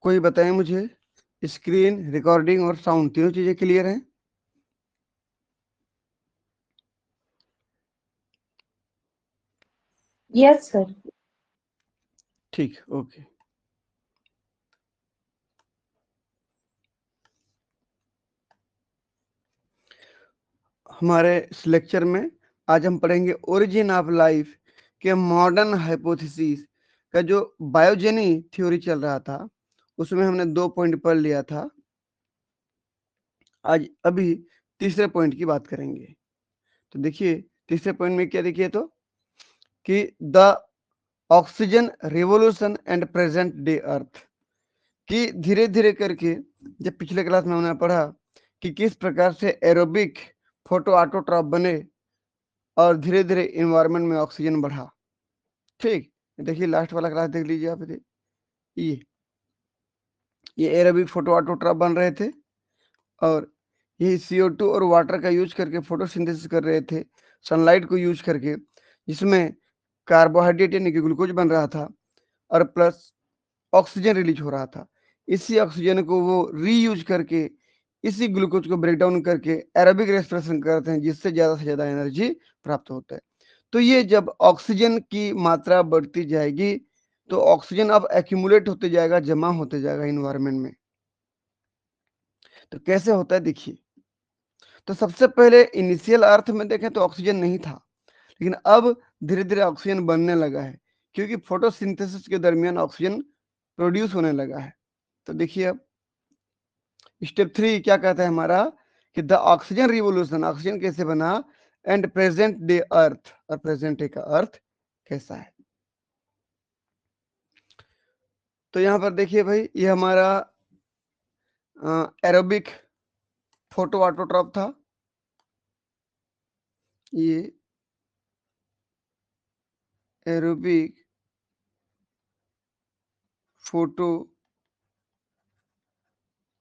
कोई बताएं मुझे, स्क्रीन रिकॉर्डिंग और साउंड तीनों चीजें क्लियर हैं? Yes sir. ठीक, ओके। हमारे इस लेक्चर में आज हम पढ़ेंगे ओरिजिन ऑफ लाइफ के मॉडर्न हाइपोथेसिस का जो बायोजेनी थ्योरी चल रहा था, उसमें हमने 2 पॉइंट पढ़ लिया था। आज अभी तीसरे पॉइंट की बात करेंगे। तो देखिए तीसरे पॉइंट में क्या देखिए तो कि the oxygen revolution and present day earth, कि धीरे धीरे करके, जब पिछले क्लास में हमने पढ़ा कि किस प्रकार से एरोबिक फोटो ऑटोट्रॉप बने और धीरे धीरे इन्वायरमेंट में ऑक्सीजन बढ़ा। ठीक, देखिए लास्ट वाला क्लास देख लीजिए आप। ये एरोबिक फोटो ऑटोट्रॉप बन रहे थे और यही CO2 और वाटर का यूज करके फोटोसिंथेसिस कर रहे थे, सनलाइट को यूज करके, जिसमें कार्बोहाइड्रेट यानी कि ग्लूकोज बन रहा था और प्लस ऑक्सीजन रिलीज हो रहा था। इसी ऑक्सीजन को वो रीयूज करके इसी ग्लूकोज को ब्रेक डाउन करके एरोबिक रेस्पिरेशन करते हैं, जिससे ज्यादा से ज्यादा एनर्जी प्राप्त होता है। तो ये जब ऑक्सीजन की मात्रा बढ़ती जाएगी तो ऑक्सीजन अब एक्यूमुलेट होते जाएगा, जमा होते जाएगा इन्वायरमेंट में। तो कैसे होता है देखिए। तो सबसे पहले इनिशियल अर्थ में देखें तो ऑक्सीजन नहीं था, लेकिन अब धीरे धीरे ऑक्सीजन बनने लगा है, क्योंकि फोटोसिंथेसिस के दरमियान ऑक्सीजन प्रोड्यूस होने लगा है। तो देखिए अब स्टेप 3 क्या कहता है हमारा कि द ऑक्सीजन रिवोल्यूशन, ऑक्सीजन कैसे बना, एंड प्रेजेंट डे अर्थ, और प्रेजेंट डे का अर्थ कैसा है। तो यहाँ पर देखिए भाई, ये हमारा एरोबिक फोटो ऑटोट्रॉप था। ये एरोबिक फोटो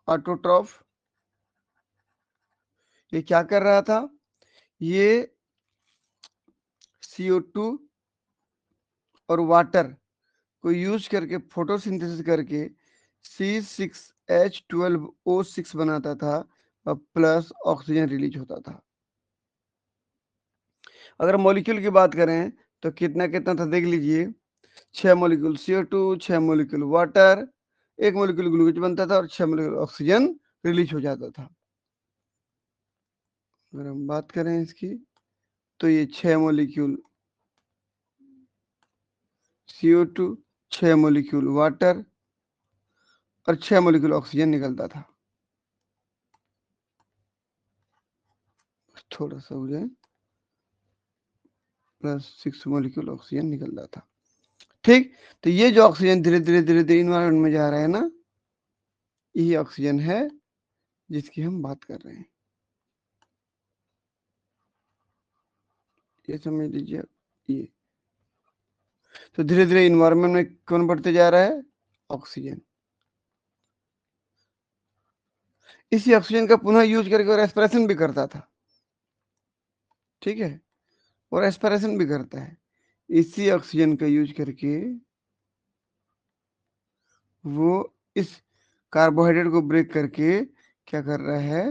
ऑटोट्रॉप, ये क्या कर रहा था, ये CO2 और वाटर को यूज करके फोटोसिंथेसिस करके C6H12O6 बनाता था और प्लस ऑक्सीजन रिलीज होता था। अगर मॉलिक्यूल की बात करें तो कितना कितना था देख लीजिए, 6 molecule CO2, 6 molecule water, 1 molecule glucose बनता था और 6 मॉलिक्यूल ऑक्सीजन रिलीज हो जाता था। अगर हम बात करें इसकी तो ये 6 मॉलिक्यूल CO2, 6 मॉलिक्यूल वाटर और 6 मॉलिक्यूल ऑक्सीजन निकलता था। थोड़ा सा हो जाए, प्लस 6 मॉलिक्यूल ऑक्सीजन निकलता था। ठीक, तो ये जो ऑक्सीजन धीरे धीरे धीरे धीरे इन्वायरमेंट में जा रहा है ना, यही ऑक्सीजन है जिसकी हम बात कर रहे हैं। ये समझ लीजिए। ये तो धीरे धीरे इन्वायरमेंट में कौन बढ़ते जा रहा है, ऑक्सीजन। इसी ऑक्सीजन का पुनः यूज करके और रेस्पिरेशन भी करता था। ठीक है, और रेस्पिरेशन भी करता है। इसी ऑक्सीजन का यूज करके वो इस कार्बोहाइड्रेट को ब्रेक करके क्या कर रहा है,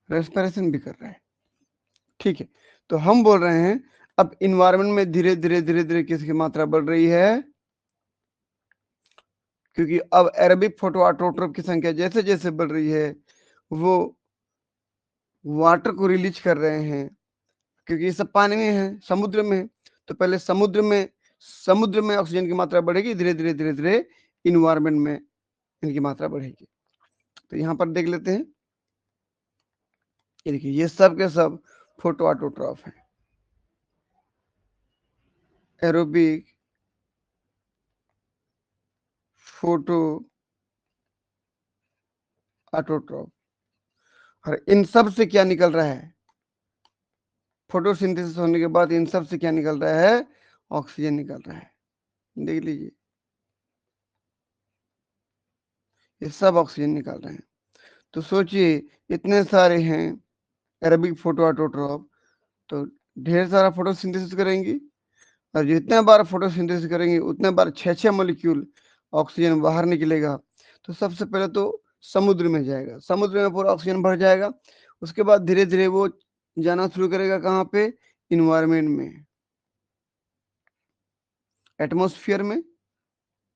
रेस्पिरेशन भी कर रहा है। ठीक है, तो हम बोल रहे हैं अब इन्वायरमेंट में धीरे धीरे धीरे धीरे किसकी मात्रा बढ़ रही है, क्योंकि अब एरोबिक फोटो ऑटोट्रोप की संख्या जैसे जैसे बढ़ रही है वो वाटर को रिलीज कर रहे हैं, क्योंकि ये सब पानी में है, समुद्र में है। तो पहले समुद्र में ऑक्सीजन की मात्रा बढ़ेगी, धीरे धीरे धीरे धीरे इन्वायरमेंट में इनकी मात्रा बढ़ेगी। तो यहाँ पर देख लेते हैं, ये देखिए ये सब के सब फोटो ऑटोट्रॉफ है, एरोबिक फोटो ऑटोट्रॉफ। और इन सब से क्या निकल रहा है, फोटोसिंथेसिस होने के बाद इन सब से क्या निकल रहा है, ऑक्सीजन निकल रहा है। देख लीजिए ये सब ऑक्सीजन निकाल रहे हैं। तो सोचिए इतने सारे हैं एरोबिक फोटो ऑटोट्रॉफ, तो ढेर सारा फोटोसिंथेसिस करेंगी, और जितने बार फोटोसिंथेसिस करेंगे उतने बार 6 मॉलिक्यूल ऑक्सीजन बाहर निकलेगा, तो सबसे पहले तो समुद्र में जाएगा, समुद्र में पूरा ऑक्सीजन भर जाएगा। उसके बाद धीरे धीरे वो जाना शुरू करेगा कहाँ पे, इन्वायरमेंट में, एटमॉस्फेयर में,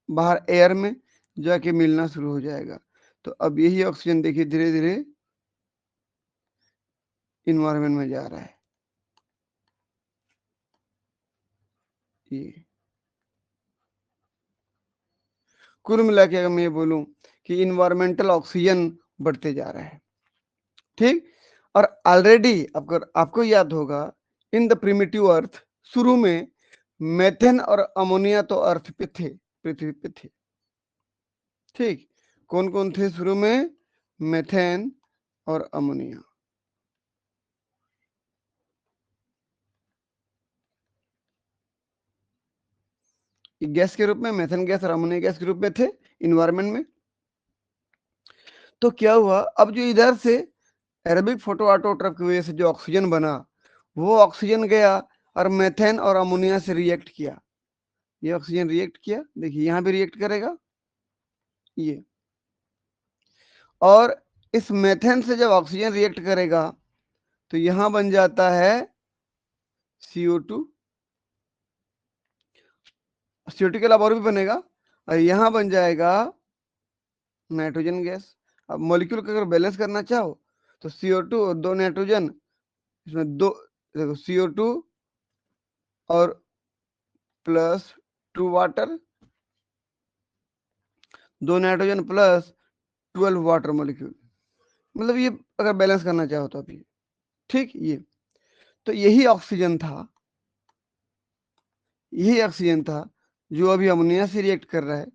बाहर एयर में जाके मिलना शुरू हो जाएगा। तो अब यही ऑक्सीजन देखिए धीरे धीरे इन्वायरमेंट में जा रहा है। ये कुल मिला के अगर मैं ये बोलूं कि इन्वायरमेंटल ऑक्सीजन बढ़ते जा रहा है, ठीक। और ऑलरेडी आपको याद होगा, इन द प्रिमिटिव अर्थ, शुरू में मेथेन और अमोनिया तो अर्थ पे थे, पृथ्वी पे थे, ठीक। कौन कौन थे शुरू में, मेथेन और अमोनिया। गैस के रूप में, मेथेन गैस और अमोनिया गैस के रूप में थे इन्वायरमेंट में। तो क्या हुआ, अब जो इधर से एरोबिक फोटो ऑटोट्रॉप की वजह से जो ऑक्सीजन बना, वो ऑक्सीजन गया और मेथेन और अमोनिया से रिएक्ट किया। ये ऑक्सीजन रिएक्ट किया, देखिए यहां भी रिएक्ट करेगा ये, और इस मेथेन से जब ऑक्सीजन रिएक्ट करेगा तो यहां बन जाता है CO2, CO2 के अलावा और भी बनेगा, और यहां बन जाएगा नाइट्रोजन गैस। अब मॉलिक्यूल का अगर बैलेंस करना चाहो तो CO2 और 2 नाइट्रोजन, इसमें दो, देखो CO2 और plus 2 water, 2 nitrogen plus 12 water molecule, मतलब ये अगर बैलेंस करना चाहो तो अभी, ठीक। ये तो यही ऑक्सीजन था, यही ऑक्सीजन था जो अभी अमोनिया से रिएक्ट कर रहा है,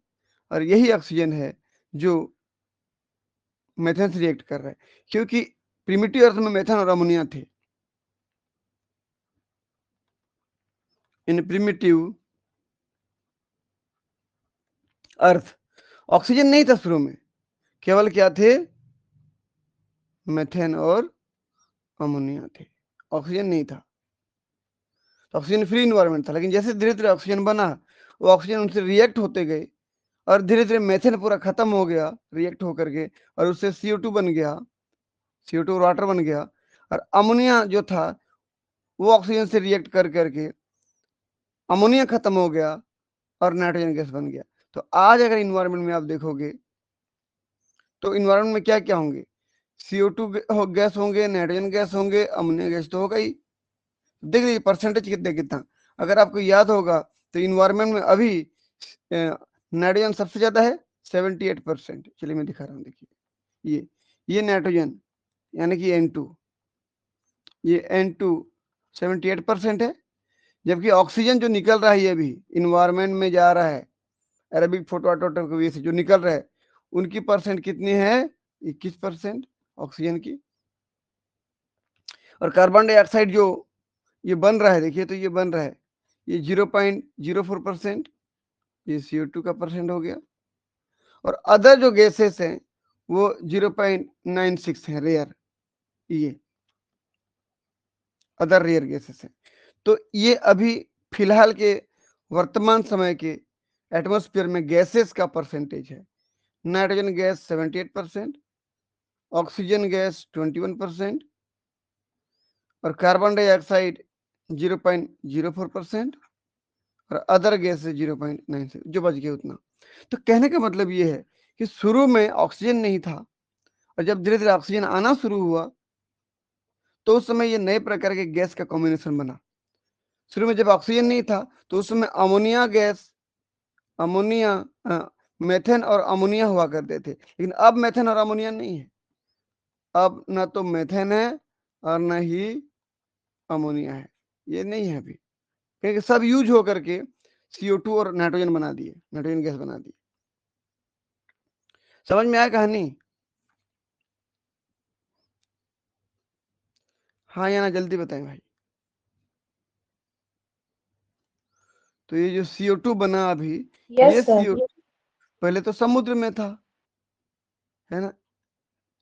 और यही ऑक्सीजन है जो मेथेन से रिएक्ट कर रहा है, क्योंकि प्रिमिटिव अर्थ में मेथेन और अमोनिया थे। इन प्रिमिटिव अर्थ ऑक्सीजन नहीं था शुरू में, केवल क्या थे, मेथेन और अमोनिया थे, ऑक्सीजन नहीं था। तो ऑक्सीजन फ्री इन्वायरमेंट था, लेकिन जैसे धीरे धीरे ऑक्सीजन बना, वो ऑक्सीजन उनसे रिएक्ट होते गए, और धीरे धीरे मेथेन पूरा खत्म हो गया रिएक्ट होकर के, और उससे CO2 बन गया, CO2 वाटर बन गया, और अमोनिया जो था वो ऑक्सीजन से रिएक्ट कर करके अमोनिया खत्म हो गया और नाइट्रोजन गैस बन गया। तो आज अगर इन्वायरमेंट में आप देखोगे तो इन्वायरमेंट में क्या क्या होंगे, CO2 गैस होंगे, नाइट्रोजन गैस होंगे, अमोनिया गैस तो होगा ही। देख लीजिए परसेंटेज कितने कितना, अगर आपको याद होगा तो इन्वायरमेंट में अभी नाइट्रोजन सबसे ज्यादा है 78%। चलिए मैं दिखा रहा हूँ, देखिए ये नाइट्रोजन यानी कि N2, ये N2 78% है, जबकि ऑक्सीजन जो निकल रहा है ये भी इन्वायरमेंट में जा रहा है, अरेबिक फोटो ऑटोट्रॉप की वजह से जो निकल रहा है, उनकी परसेंट कितनी है, 21% ऑक्सीजन की। और कार्बन डाइऑक्साइड जो ये बन रहा है, देखिए तो ये बन रहा है, ये 0.04%, ये CO2 का परसेंट हो गया। और अदर जो गैसेस हैं वो 0.96 है, रेयर, ये अदर रेयर गैसेस हैं। तो ये अभी फिलहाल के वर्तमान समय के एटमॉस्फेयर में गैसेस का परसेंटेज है। नाइट्रोजन गैस 78%, ऑक्सीजन गैस 21%, और कार्बन डाइऑक्साइड 0.04%, और अदर गैस 0.96, जो बच गए उतना। तो कहने का मतलब ये है कि शुरू में ऑक्सीजन नहीं था, और जब धीरे धीरे ऑक्सीजन आना शुरू हुआ तो उस समय ये नए प्रकार के गैस का कॉम्बिनेशन बना। शुरू में जब ऑक्सीजन नहीं था तो उस समय अमोनिया गैस, अमोनिया, मेथेन और अमोनिया हुआ करते थे, लेकिन अब मेथेन और अमोनिया नहीं है। अब ना तो मेथेन है और ना ही अमोनिया है, ये नहीं है अभी, क्योंकि सब यूज हो करके CO2 और नाइट्रोजन बना दिए, नाइट्रोजन गैस बना दी। समझ में आया कहानी? हाँ या ना, जल्दी बताएं भाई। तो ये जो CO2 बना अभी, ये यस सर। CO2 पहले तो समुद्र में था, है ना,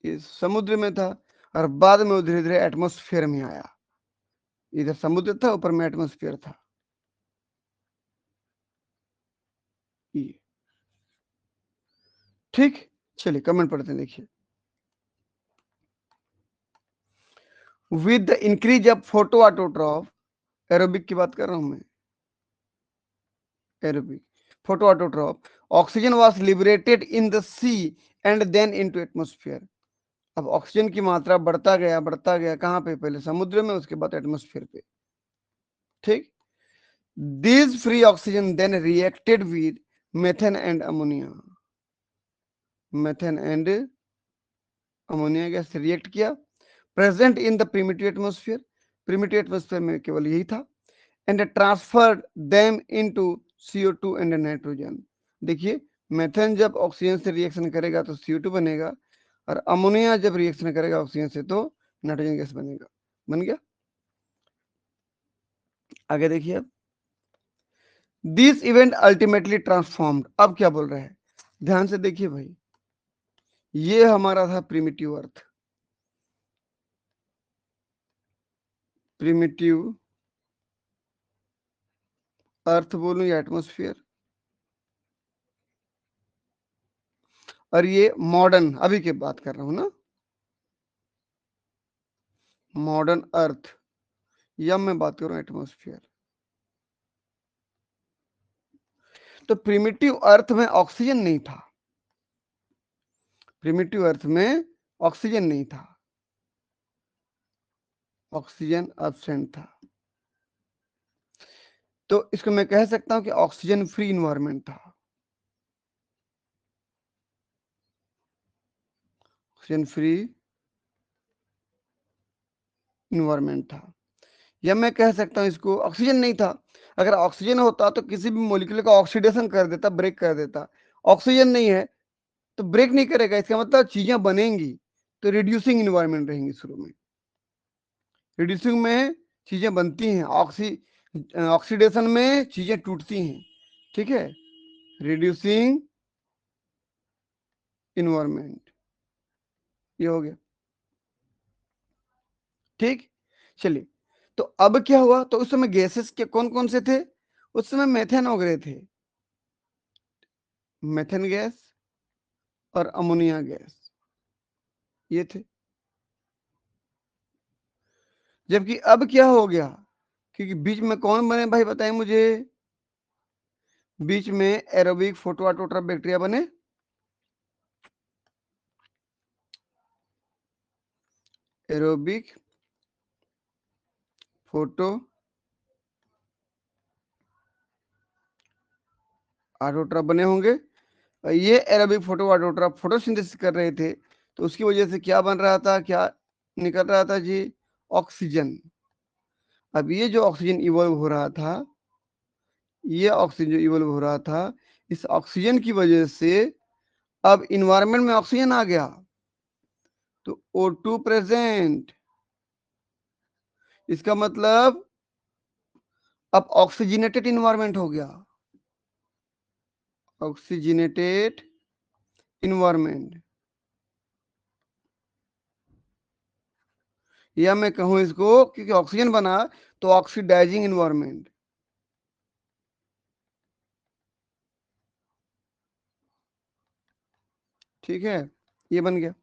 ये समुद्र में था, और बाद में वो धीरे धीरे एटमॉस्फेयर में आया। इधर समुद्र था, ऊपर में एटमॉस्फेयर था। ये ठीक, चलिए कमेंट पढ़ते हैं, देखिए। With the increase of photo autotroph, aerobic की बात कर रहा हूं मैं, aerobic photo autotroph, oxygen was liberated in the sea and then into atmosphere. अब ऑक्सीजन की मात्रा बढ़ता गया कहां पे, पहले समुद्र में, उसके बाद एटमॉस्फेयर पे। ठीक, this free oxygen then reacted with methane and ammonia, methane and ammonia gas से रिएक्ट किया, present in the primitive atmosphere, primitive atmosphere में केवल यही था, and transferred them into CO2 and nitrogen. देखिए, मेथेन जब ऑक्सीजन से रिएक्शन करेगा तो CO2 बनेगा, और अमोनिया जब रिएक्शन करेगा ऑक्सीजन से तो नाइट्रोजन गैस बनेगा। बन गया। आगे देखिए, अब दिस इवेंट अल्टीमेटली ट्रांसफॉर्म्ड, अब क्या बोल रहे हैं, ध्यान से देखिए भाई, ये हमारा था प्रिमिटिव अर्थ, प्रिमिटिव अर्थ बोलूं या एटमॉस्फेयर, और ये मॉडर्न, अभी की बात कर रहा हूं ना, मॉडर्न अर्थ, या मैं बात कर रहा हूं एटमॉस्फेयर। तो प्रिमिटिव अर्थ में ऑक्सीजन नहीं था, प्रिमिटिव अर्थ में ऑक्सीजन नहीं था, ऑक्सीजन एब्सेंट था। तो इसको मैं कह सकता हूं कि ऑक्सीजन फ्री इन्वायरमेंट था, ऑक्सीजन फ्री इन्वायरमेंट था, या मैं कह सकता हूं इसको ऑक्सीजन नहीं था। अगर ऑक्सीजन होता तो किसी भी मॉलिक्यूल का ऑक्सीडेशन कर देता, ब्रेक कर देता। ऑक्सीजन नहीं है तो ब्रेक नहीं करेगा, इसका मतलब चीजें बनेंगी तो रिड्यूसिंग इन्वायरमेंट रहेंगी शुरू में, रिड्यूसिंग में चीजें बनती हैं, ऑक्सीडेशन में चीजें टूटती हैं। ठीक है, रिड्यूसिंग इन्वायरमेंट, ये हो गया। ठीक, चलिए, तो अब क्या हुआ, तो उस समय गैसेस के कौन कौन से थे, उस समय मेथेन वगैरह थे, मेथेन गैस और अमोनिया गैस, ये थे। जबकि अब क्या हो गया, क्योंकि बीच में कौन बने भाई, बताएं मुझे, बीच में एरोबिक फोटो ऑटोट्रॉफ बैक्टीरिया बने, एरोबिक फोटो ऑटोट्रॉफ बने होंगे। ये एरोबिक फोटो ऑटोट्रॉफ फोटोसिंथेसिस कर रहे थे, तो उसकी वजह से क्या बन रहा था, क्या निकल रहा था जी, ऑक्सीजन। अब ये जो ऑक्सीजन इवॉल्व हो रहा था, ये ऑक्सीजन जो इवॉल्व हो रहा था, इस ऑक्सीजन की वजह से अब इन्वायरमेंट में ऑक्सीजन आ गया, तो O2 प्रेजेंट, इसका मतलब अब ऑक्सीजनेटेड इन्वायरमेंट हो गया, ऑक्सीजनेटेड इन्वायरमेंट, या मैं कहूं इसको, क्योंकि ऑक्सीजन बना तो ऑक्सीडाइजिंग इन्वायरमेंट। ठीक है, ये बन गया।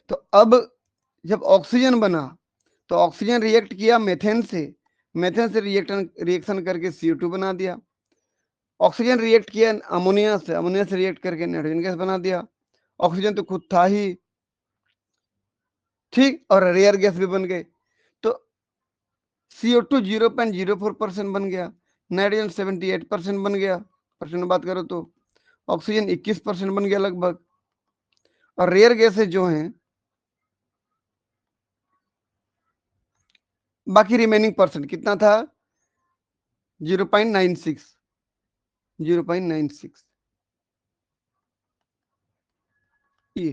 तो अब जब ऑक्सीजन बना तो ऑक्सीजन रिएक्ट किया मेथेन से, मेथेन से रिएक्शन करके CO2 बना दिया, ऑक्सीजन रिएक्ट किया अमोनिया से, अमोनिया से रिएक्ट करके नाइट्रोजन गैस बना दिया, ऑक्सीजन तो खुद था ही, ठीक, और रेयर गैस भी बन गए, तो CO2 0.04% बन गया, नाइट्रोजन 78% बन गया, परसेंट बात करो तो ऑक्सीजन 21% बन गया लगभग, और रेयर गैसेज जो हैं बाकी रिमेनिंग परसेंट कितना था, 0.96, 0.96, ये,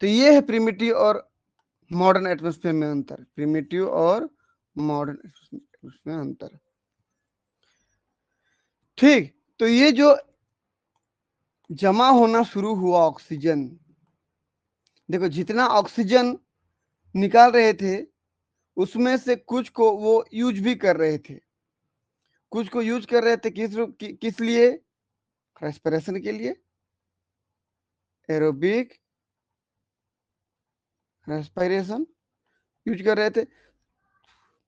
तो ये है प्रिमिटिव और मॉडर्न एटमॉस्फेयर में अंतर, प्रिमिटिव और मॉडर्न एटमॉस्फेयर में अंतर। ठीक, तो ये जो जमा होना शुरू हुआ ऑक्सीजन, देखो जितना ऑक्सीजन निकाल रहे थे उसमें से कुछ को वो यूज भी कर रहे थे, कुछ को यूज कर रहे थे किस लिए, रेस्पिरेशन के लिए, एरोबिक रेस्पिरेशन यूज कर रहे थे।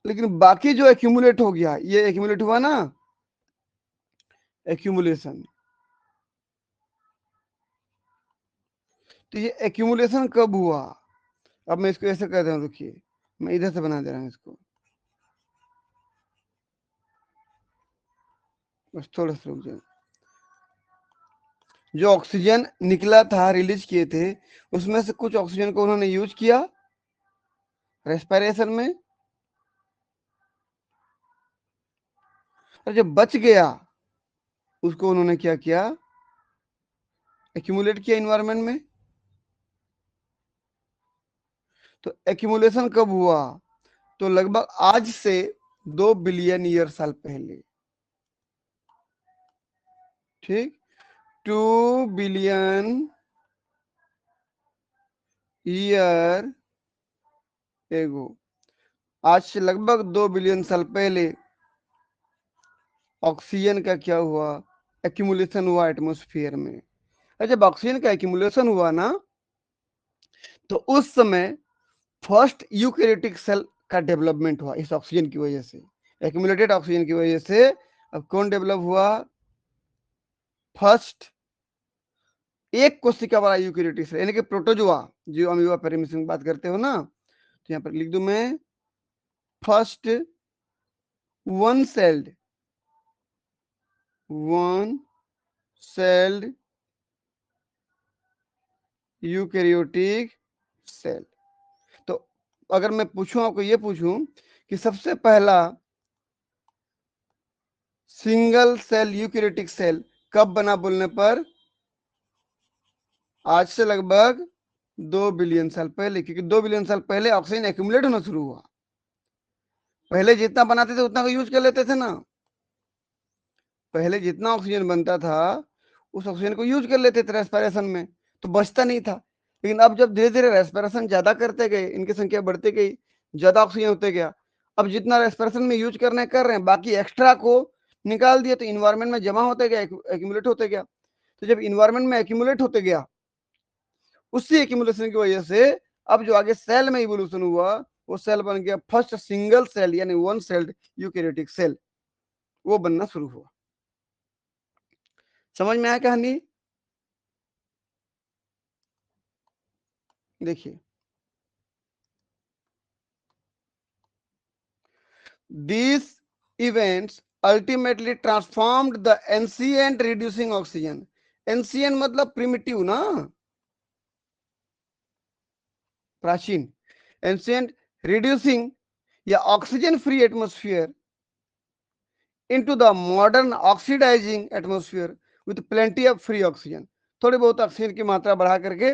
लेकिन बाकी जो एक्यूमुलेट हो गया, ये एक्यूमुलेट हुआ ना, एक्यूमुलेशन। तो ये एक्यूमुलेशन कब हुआ? अब मैं इसको ऐसे कहता हूँ, देखिए मैं इधर से बना दे रहा हूँ इसको, बस थोड़ा सा रुक जाए। जो ऑक्सीजन निकला था, रिलीज किए थे, उसमें से कुछ ऑक्सीजन को उन्होंने यूज किया रेस्पिरेशन में, और जब बच गया उसको उन्होंने क्या किया, एक्यूमुलेट किया इन्वायरमेंट में। तो एक्यूमुलेशन कब हुआ? तो लगभग आज से 2 बिलियन ईयर साल पहले। ठीक, 2 बिलियन ईयर एगो, आज से लगभग 2 बिलियन साल पहले ऑक्सीजन का क्या हुआ, एक्यूमुलेशन हुआ एटमॉस्फेयर में। और जब ऑक्सीजन का एक्यूमुलेशन हुआ ना, तो उस समय फर्स्ट यूकैरियोटिक सेल का डेवलपमेंट हुआ इस ऑक्सीजन की वजह से, एक्यूमुलेटेड ऑक्सीजन की वजह से। अब कौन डेवलप हुआ? फर्स्ट एक कोशिका वाला यूकैरियोटिक सेल, यानी कि प्रोटोजोआ, जो अमीबा पैरामीशियम की बात करते हो ना, तो यहाँ पर लिख दूं मैं, first one celled eukaryotic cell. तो अगर मैं पूछूं, आपको ये पूछूं कि सबसे पहला सिंगल सेल यूकैरियोटिक सेल कब बना बोलने पर, आज से लगभग 2 बिलियन साल पहले, क्योंकि 2 बिलियन साल पहले ऑक्सीजन एक्यूमुलेट होना शुरू हुआ। पहले जितना बनाते थे उतना को यूज कर लेते थे ना, पहले जितना ऑक्सीजन बनता था उस ऑक्सीजन को यूज कर लेते थे रेस्पिरेशन में, तो बचता नहीं था। लेकिन अब जब धीरे धीरे रेस्पिरेशन ज्यादा करते गए, इनकी संख्या बढ़ती गई, ज्यादा ऑक्सीजन होते गया, अब जितना रेस्पिरेशन में यूज करने कर रहे हैं, बाकी एक्स्ट्रा को निकाल दिए, तो इन्वायरमेंट में जमा होते गया, एक्यूमुलेट होते गया। तो जब इन्वायरमेंट में एक्यूमुलेट होते गया, उसी एक्यूमुलेशन की वजह से अब जो आगे सेल में इवोल्यूशन हुआ, वो सेल बन गया फर्स्ट सिंगल सेल, यानी वन सेल्ड यूकैरियोटिक सेल, वो बनना शुरू हुआ। समझ में आया कहानी? देखिए, these events ultimately transformed the ancient reducing oxygen। ancient मतलब प्रिमिटिव ना, प्राचीन, एंशियंट रिड्यूसिंग या oxygen free atmosphere into the modern oxidising atmosphere with plenty of free oxygen. थोड़ी बहुत ऑक्सीजन की मात्रा बढ़ा करके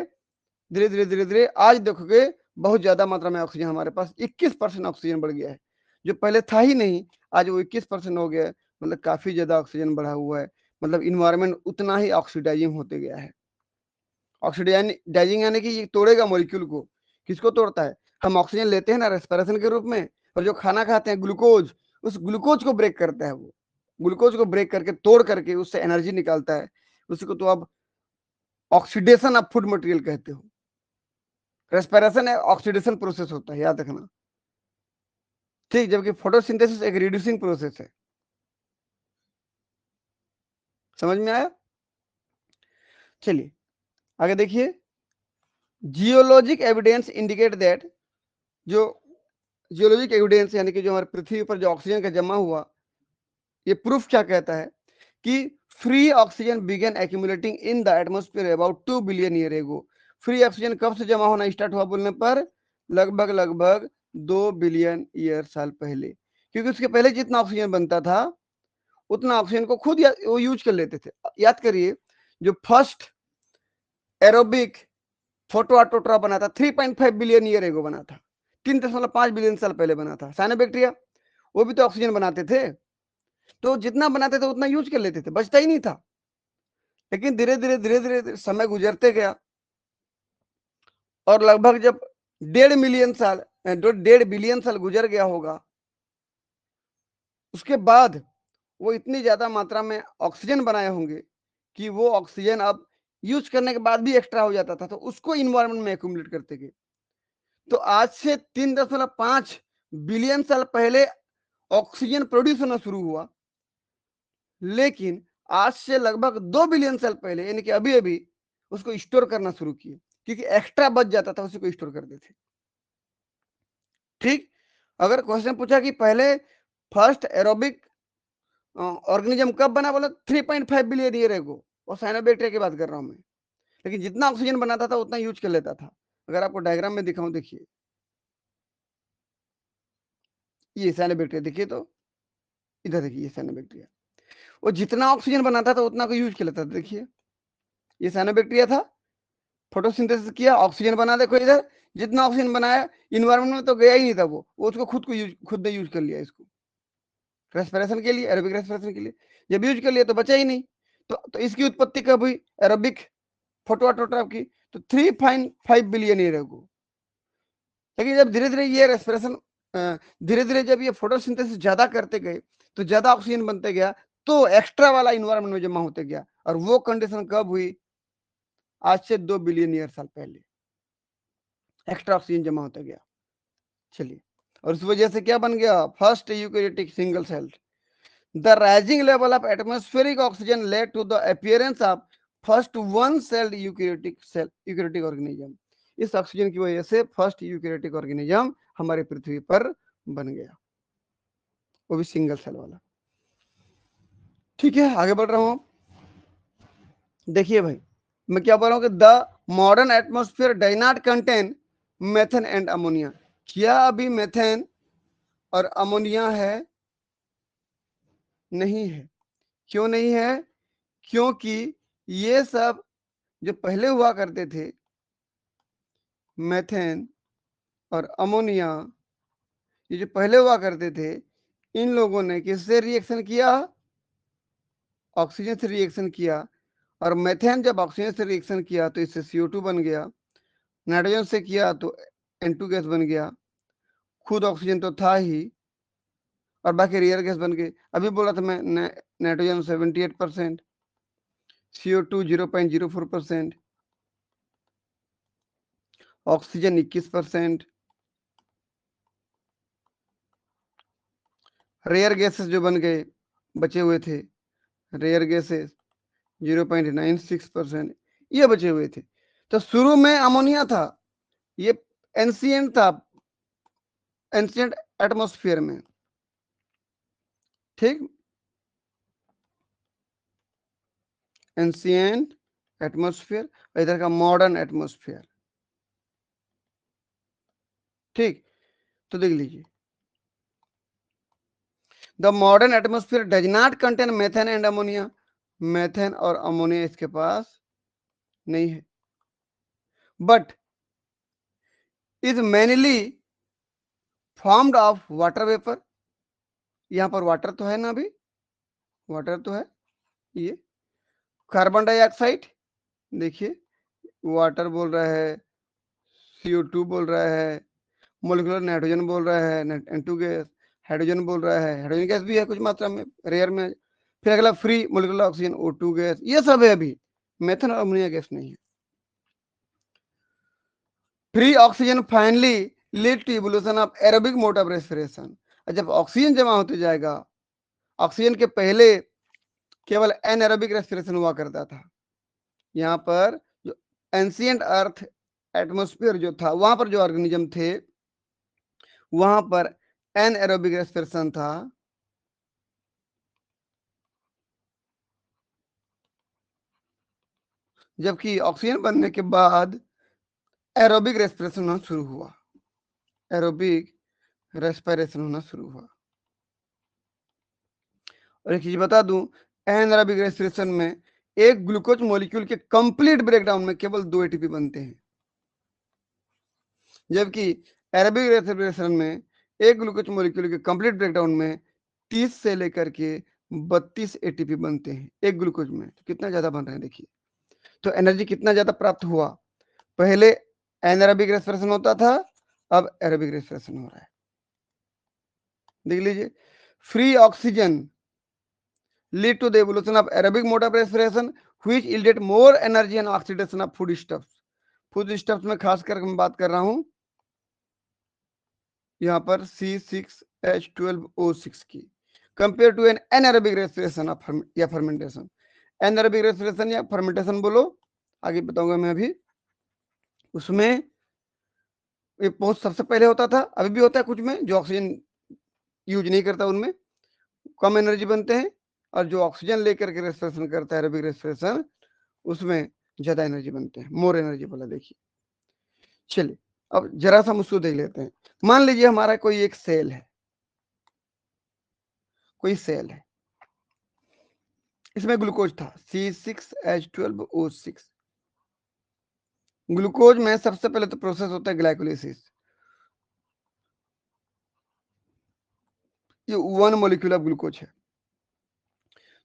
धीरे धीरे धीरे धीरे आज देखोगे बहुत ज्यादा मात्रा में ऑक्सीजन हमारे पास, 21% ऑक्सीजन बढ़ गया है, जो पहले था ही नहीं, आज वो 21% हो गया है। मतलब काफी ज्यादा ऑक्सीजन बढ़ा हुआ है, मतलब इन्वायरमेंट उतना ही ऑक्सीडाइजिंग होते गया है। ऑक्सीडाइजिंग यानी कि ये तोड़ेगा मॉलिक्यूल को। किसको तोड़ता है? हम ऑक्सीजन लेते हैं ना रेस्पिरेशन के रूप में, और जो खाना खाते हैं ग्लूकोज, उस ग्लूकोज को ब्रेक करता है वो, ग्लूकोज को ब्रेक करके तोड़ करके उससे एनर्जी निकालता है, उसको तो अब ऑक्सीडेशन ऑफ फूड मटेरियल कहते हो। रेस्पिरेशन है, ऑक्सीडेशन प्रोसेस होता है, याद रखना। ठीक, जबकि फोटोसिंथेसिस एक रिड्यूसिंग प्रोसेस है। समझ में आया? चलिए आगे देखिए, जियोलॉजिक एविडेंस इंडिकेट दैट, जो जियोलॉजिक एविडेंस यानी कि जो हमारे पृथ्वी पर जो ऑक्सीजन का जमा हुआ, ये प्रूफ क्या कहता है कि free oxygen begin accumulating in the atmosphere about 2 billion year ago. Free oxygen कब से जमा होना स्टार्ट हुआ बोलने पर, लगभग लगभग 2 बिलियन ईयर साल पहले, क्योंकि उसके पहले जितना ऑक्सीजन बनता था उतना ऑक्सीजन को खुद वो यूज कर लेते थे। याद करिए, जो फर्स्ट एरोबिक फोटोआटोट्रा बना था 3.5 बिलियन ईयर एगो बना था, 3.5 बिलियन साल पहले बना था। साइनोबैक्टीरिया, वो भी तो ऑक्सीजन बनाते थे, तो जितना बनाते थे उतना यूज कर लेते थे, बचता ही नहीं था। लेकिन धीरे धीरे धीरे धीरे समय गुजरते गया, और लगभग जब 1.5 मिलियन साल 1.5 बिलियन साल गुजर गया होगा, उसके बाद वो इतनी ज्यादा मात्रा में ऑक्सीजन बनाए होंगे कि वो ऑक्सीजन अब यूज करने के बाद भी एक्स्ट्रा हो जाता था, तो उसको इन्वायरमेंट में एक्यूमुलेट करते गए। तो आज से 3.5 बिलियन साल पहले ऑक्सीजन प्रोड्यूस होना शुरू हुआ, लेकिन आज से लगभग 2 बिलियन साल पहले यानी कि अभी अभी उसको स्टोर करना शुरू किए, क्योंकि एक्स्ट्रा बच जाता था, उसी को स्टोर करते थे। ठीक, अगर क्वेश्चन पूछा कि पहले फर्स्ट एरोबिक ऑर्गेनिज्म कब बना, बोला 3.5 बिलियन ईयर एगो, और साइनोबैक्टीरिया की बात कर रहा हूं मैं। लेकिन जितना ऑक्सीजन बनाता था उतना यूज कर लेता था। अगर आपको डायग्राम में दिखाऊं, देखिए ये साइनोबैक्टीरिया, देखिए तो इधर देखिए, ये साइनोबैक्टीरिया वो जितना ऑक्सीजन बनाता था उतना को यूज कर लेता था। देखिए ये साइनोबैक्टीरिया था, फोटोसिंथेसिस किया, ऑक्सीजन बना, देखो इधर जितना ऑक्सीजन बनाया इन्वायरमेंट में तो गया ही नहीं था, वो उसको खुद ने यूज कर लिया इसको रेस्पिरेशन के लिए, एरोबिक रेस्पिरेशन के लिए। जब यूज कर लिया तो बचा ही नहीं। तो इसकी उत्पत्ति कब हुई एरोबिक फोटोऑटोट्रॉप की? तो 3.5 बिलियन ईयर अगो। लेकिन जब धीरे धीरे ये रेस्पिरेशन धीरे धीरे जब ये फोटोसिंथेसिस ज्यादा करते गए तो ज्यादा ऑक्सीजन बनते गया, तो एक्स्ट्रा वाला इन्वायरमेंट में जमा होते गया। और वो कंडीशन कब हुई? आज से 2 बिलियन ईयर साल पहले एक्स्ट्रा ऑक्सीजन जमा होता गया। चलिए, और उस वजह से क्या बन गया? First eukaryotic single cell. The rising level of atmospheric oxygen led to the appearance of first one celled eukaryotic organism. इस ऑक्सीजन की वजह से फर्स्ट यूकैरियोटिक ऑर्गेनिज्म हमारे पृथ्वी पर बन गया, वो भी सिंगल सेल वाला। ठीक है, आगे बढ़ रहा हूं। देखिए भाई, मैं क्या बोल रहा हूं कि the modern atmosphere does not contain methane and ammonia. क्या अभी मेथेन और अमोनिया है? नहीं है। क्यों नहीं है? क्योंकि ये सब जो पहले हुआ करते थे, मेथेन और अमोनिया, ये जो पहले हुआ करते थे, इन लोगों ने किससे रिएक्शन किया? ऑक्सीजन से रिएक्शन किया। और मेथेन जब ऑक्सीजन से रिएक्शन किया तो इससे CO2 बन गया, नाइट्रोजन से किया तो N2 गैस बन गया, खुद ऑक्सीजन तो था ही, और बाकी रेयर गैस बन गए। अभी बोला था मैं, nitrogen 78%, CO2 0.04%, oxygen 21%, rare gases जो बन गए बचे हुए थे, रेयर गैसेस 0.96%, ये बचे हुए थे। तो शुरू में अमोनिया था, ये एंशिएंट था, एंशिएंट एटमॉस्फेयर में। ठीक, एंशिएंट एटमॉस्फेयर, इधर का मॉडर्न एटमॉस्फेयर। ठीक, तो देख लीजिए, the modern atmosphere does not contain methane and ammonia. Methane और अमोनिया इसके पास नहीं है, but is mainly formed of water vapour. यहां पर वाटर तो है ना, अभी वाटर तो है। ये कार्बन डाइऑक्साइड, देखिए वाटर बोल रहा है, CO2 बोल रहा है, मोलिकुलर नाइट्रोजन बोल रहा है, N2 गैस, हाइड्रोजन बोल रहा है, हाइड्रोजन गैस भी है कुछ मात्रा में, रेयर में। फिर अगला free molecular oxygen O2 gas, ये सब है। अभी मेथन और अमोनिया गैस नहीं है। Free oxygen finally lead to evolution of aerobic mode of respiration. जब ऑक्सीजन जमा होते जाएगा, ऑक्सीजन के पहले केवल एनएरोबिक रेस्पिरेशन हुआ करता था। यहाँ पर जो एंशिएंट अर्थ एटमॉस्फेयर जो था, वहां पर जो ऑर्गेनिज्म थे, वहां पर एनएरोबिक रेस्पिरेशन था। जबकि ऑक्सीजन बनने के बाद एरोबिक रेस्पिरेशन होना शुरू हुआ, एरोबिक रेस्पिरेशन होना शुरू हुआ। और एक चीज बता दूं, एनारोबिक रेस्पिरेशन में एक ग्लूकोज मॉलिक्यूल के कंप्लीट ब्रेकडाउन में केवल 2 ATP बनते हैं, जबकि एरोबिक रेस्पिरेशन में एक ग्लूकोज मॉलिक्यूल के कंप्लीट ब्रेकडाउन में 30 से लेकर के 32 ATP बनते हैं एक ग्लूकोज में। तो कितना ज्यादा बन रहे हैं देखिए, तो एनर्जी कितना ज्यादा प्राप्त हुआ। पहले एनारोबिक रेस्पिरेशन होता था, अब एरोबिक रेस्पिरेशन हो रहा है। देख लीजिए, free oxygen lead to the evolution of aerobic mode of respiration which yielded more energy and oxidation of food stuffs. Food stuffs में खासकर मैं बात कर रहा हूं यहाँ पर C6H12O6 की, compare to an anaerobic respiration of या फर्मेंटेशन। एनारोबिक रेस्पिरेशन या फर्मेंटेशन बोलो, आगे बताऊंगा मैं अभी। उसमें ये बहुत सबसे पहले होता था, अभी भी होता है कुछ में, जो ऑक्सीजन यूज नहीं करता उनमें कम एनर्जी बनते हैं, और जो ऑक्सीजन लेकर के रेस्पिरेशन करता है एरोबिक रेस्पिरेशन, उसमें ज्यादा एनर्जी बनते हैं, मोर एनर्जी बोला। देखिए चलिए अब जरा सा हम उसको देख लेते हैं। मान लीजिए हमारा कोई एक सेल है, कोई सेल है, इसमें ग्लूकोज था C6H12O6। ग्लूकोज में सबसे पहले तो प्रोसेस होता है ग्लाइकोलिसिस। ये 1 मॉलिक्यूल ऑफ ग्लूकोज है,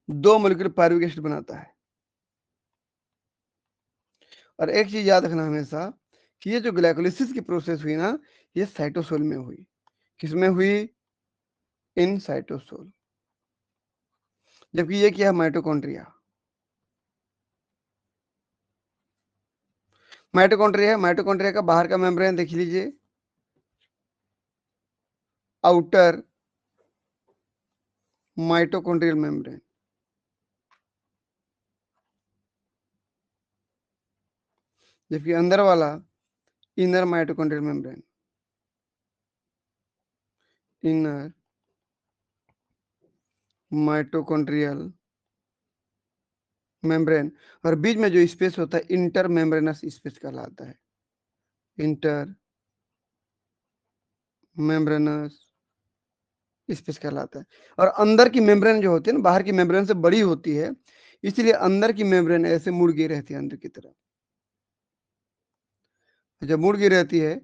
2 मॉलिक्यूल पायरुविक एसिड बनाता है। और एक चीज याद रखना हमेशा कि ये जो ग्लाइकोलिसिस की प्रोसेस हुई ना, ये साइटोसोल में हुई। किसमें हुई? इन साइटोसोल। जबकि ये क्या है? माइटोकॉन्ड्रिया। माइटोकॉन्ड्रिया है, माइटोकॉन्ड्रिया का बाहर का मेम्ब्रेन देख लीजिए, आउटर माइटोकॉन्ड्रियल मेम्ब्रेन। जबकि अंदर वाला inner mitochondrial membrane, inner mitochondrial membrane. और बीच में जो स्पेस होता है इंटर मेम्ब्रेनस स्पेस कहलाता है, इंटर मेम्ब्रेनस स्पेस कहलाता है। और अंदर की मेम्ब्रेन जो होती है ना, बाहर की मेम्ब्रेन से बड़ी होती है, इसलिए अंदर की मेम्ब्रेन ऐसे मुड़ गई रहती है अंदर की तरफ। जब मुड़ गई रहती है,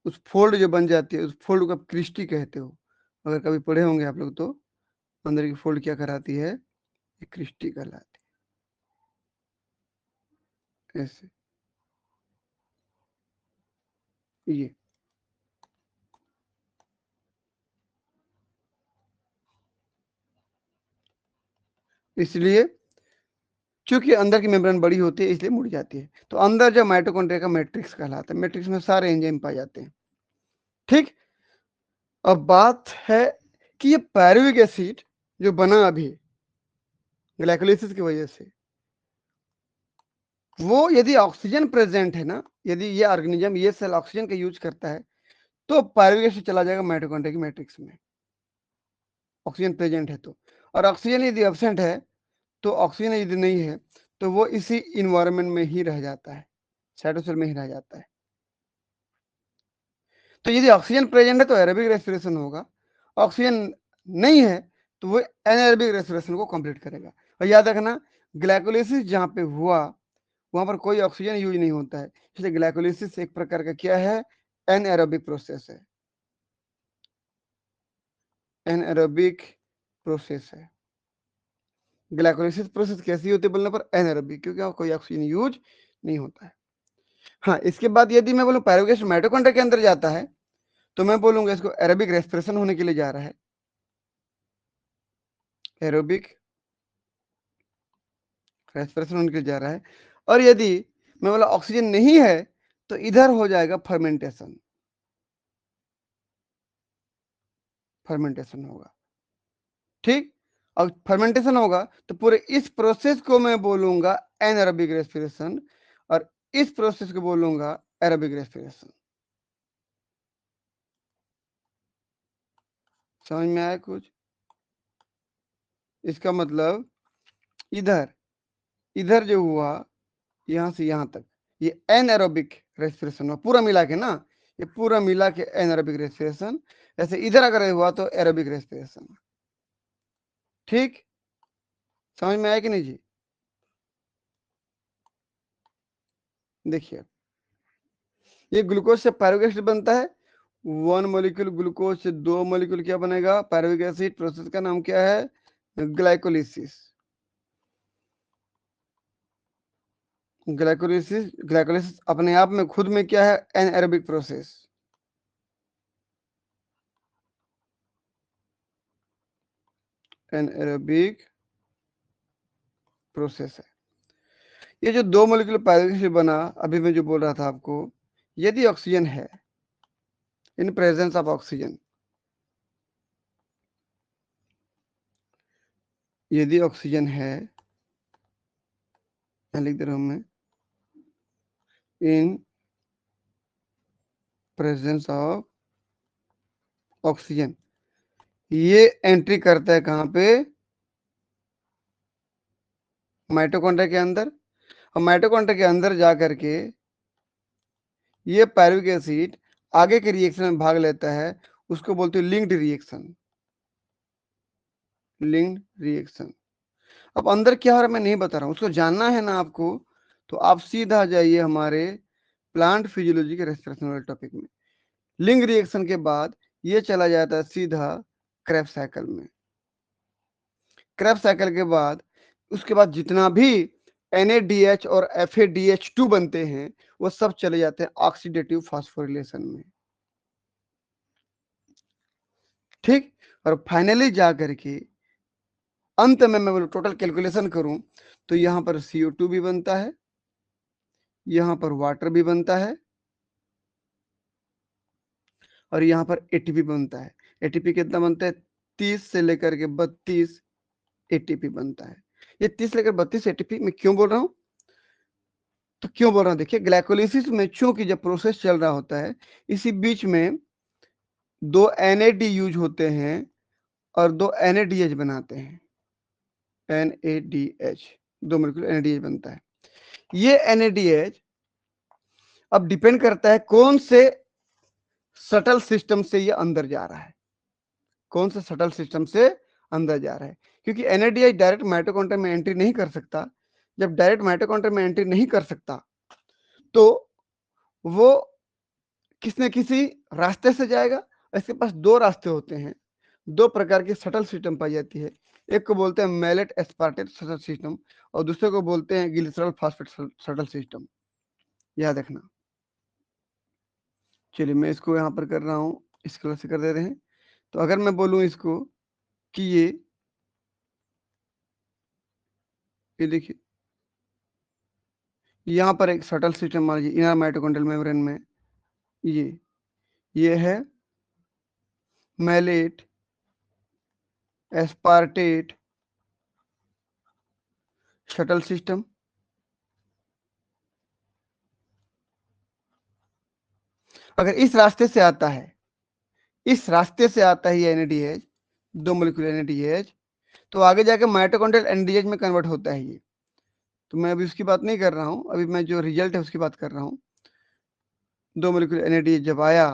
उस फोल्ड जो बन जाती है, उस फोल्ड को आप क्रिस्टी कहते हो। अगर कभी पढ़े होंगे आप लोग तो, अंदर की फोल्ड क्या कराती है? ये क्रिस्टी कहलाती है, ऐसे ये। इसलिए चूंकि अंदर की मेम्ब्रेन बड़ी होती है, इसलिए मुड़ जाती है। तो अंदर जो माइटोकॉन्ड्रिया का मैट्रिक्स कहलाता है, मैट्रिक्स में सारे एंजाइम पाए जाते हैं। ठीक। अब बात है कि ये पायरुविक एसिड जो बना अभी ग्लाइकोलिसिस की वजह से, वो यदि ऑक्सीजन प्रेजेंट है ना, यदि ये ऑर्गेनिज्म, ये सेल ऑक्सीजन का यूज करता है, तो पायरुविक एसिड चला जाएगा माइटोकॉन्ड्रिया की मैट्रिक्स में, ऑक्सीजन प्रेजेंट है तो। और ऑक्सीजन यदि एब्सेंट है, तो ऑक्सीजन यदि नहीं है, तो वो इसी इन्वायरमेंट में ही रह जाता है, साइटोसेल में ही रह जाता है। तो यदि ऑक्सीजन प्रेजेंट है तो एरोबिक रेस्पिरेशन होगा, ऑक्सीजन नहीं है तो वो एनारोबिक रेस्पिरेशन को कंप्लीट करेगा। और याद रखना, ग्लाइकोलिसिस जहाँ पे हुआ वहां पर कोई ऑक्सीजन यूज नहीं होता है, इसलिए ग्लाइकोलिसिस एक प्रकार का क्या है? एनएरोबिक प्रोसेस है, एनएरोबिक प्रोसेस है। ग्लाइकोलिसिस प्रोसेस कैसी होती है बोलने पर? एनएरोबिक, क्योंकि कोई ऑक्सीजन यूज नहीं होता है। हाँ, इसके बाद यदि मैं बोलूं पायरुवेट एसिड माइटोकॉन्ड्रिया के अंदर जाता है, तो मैं बोलूंगा इसको एरोबिक रेस्पिरेशन होने के लिए जा रहा है, एरोबिक रेस्पिरेशन होने के लिए जा रहा है। और यदि मैं बोला ऑक्सीजन नहीं है, तो इधर हो जाएगा फर्मेंटेशन, फर्मेंटेशन होगा। ठीक। और फर्मेंटेशन होगा तो पूरे इस प्रोसेस को मैं बोलूंगा एनएरोबिक रेस्पिरेशन, और इस प्रोसेस को बोलूंगा एरोबिक रेस्पिरेशन। समझ में आया कुछ? इसका मतलब इधर, इधर जो हुआ यहां से यहां तक, ये एनएरोबिक रेस्पिरेशन हुआ पूरा मिला के ना, ये पूरा मिला के एनएरोबिक रेस्पिरेशन। ऐसे इधर अगर हुआ तो एरोबिक रेस्पिरेशन। ठीक। समझ में आया कि नहीं जी? देखिए, ये ग्लूकोज से पायरुविक एसिड बनता है, 1 मॉलिक्यूल ग्लूकोज से 2 मॉलिक्यूल क्या बनेगा? Pyruvic acid. प्रोसेस का नाम क्या है? ग्लाइकोलिसिस। ग्लाइकोलिसिस, ग्लाइकोलिसिस अपने आप में खुद में क्या है? एनएरोबिक प्रोसेस, एनएरोबिक प्रोसेस है। ये जो 2 मॉलिक्यूल पायरुवेट एसिड बना, अभी मैं जो बोल रहा था आपको, यदि ऑक्सीजन है, इन प्रेजेंस ऑफ ऑक्सीजन, यदि ऑक्सीजन है, यहाँ लिख दे रहा हूं मैं, इन प्रेजेंस ऑफ ऑक्सीजन, ये एंट्री करता है कहां पे, माइटोकॉन्ड्रिया के अंदर, और माइटोकॉन्ड्रिया के अंदर जा करके ये पायरुविक एसिड आगे के रिएक्शन में भाग लेता है, उसको बोलते हैं लिंक्ड रिएक्शन, लिंक्ड रिएक्शन। अब अंदर क्या हो रहा है मैं नहीं बता रहा हूं, उसको जानना है ना आपको, तो आप सीधा जाइए हमारे प्लांट फिजियोलॉजी के रेस्पिरेशन वाले टॉपिक में। लिंक रिएक्शन के बाद ये चला जाता है सीधा क्रेब्स साइकिल में। क्रेब्स साइकिल के बाद उसके बाद जितना भी NADH और FADH2 बनते हैं वो सब चले जाते हैं ऑक्सीडेटिव फास्फोरिलेशन में, ठीक। और फाइनली जा करके अंत में मैं टोटल कैलकुलेशन करूं तो यहां पर CO2 भी बनता है, यहां पर वाटर भी बनता है, और यहाँ पर ATP बनता है। ATP कितना बनता है, 30 से लेकर के 32 ATP बनता है। ये 30 लेकर 32 ATP मैं क्यों बोल रहा हूँ, तो क्यों बोल रहा हूँ, देखिए ग्लाइकोलिसिस में चूंकि जब प्रोसेस चल रहा होता है, इसी बीच में 2 NAD यूज होते हैं और 2 NADH बनाते हैं, NADH, 2 मोलिक्यूल NADH बनता है। ये NADH अब डिपेंड करता है कौन से सटल सिस्टम से ये अंदर जा रहा है, कौन से सटल सिस्टम से अंदर जा रहा है, क्योंकि NADH डायरेक्ट माइटोकॉन्ड्रिया में एंट्री नहीं कर सकता। जब डायरेक्ट माइटोकॉन्ड्रिया में एंट्री नहीं कर सकता तो वो किसी न किसी रास्ते से जाएगा। इसके पास 2 रास्ते होते हैं, 2 प्रकार की सटल सिस्टम पाई जाती है, एक को बोलते हैं मैलेट एस्पार्टेट सटल सिस्टम और दूसरे को बोलते हैं ग्लिसरॉल फॉस्फेट सटल सिस्टम, याद रखना। चलिए मैं इसको यहाँ पर कर रहा हूँ, इस कलर से कर दे रहे हैं। तो अगर मैं बोलूँ इसको कि ये देखिए यहाँ पर एक सटल सिस्टम मान लीजिए इनर माइटोकॉन्ड्रियल मेम्ब्रेन में, ये है मैलेट एस्पार्टेट शटल सिस्टम। अगर इस रास्ते से आता है, इस रास्ते से आता है ये NADH, 2 मोलिक्यूल NADH, तो आगे जाके माइटोकॉन्ड्रियल NADH में कन्वर्ट होता है ये। तो मैं अभी उसकी बात नहीं कर रहा हूँ, अभी मैं जो रिजल्ट है उसकी बात कर रहा हूँ। 2 मोलिक्यूल NADH जब आया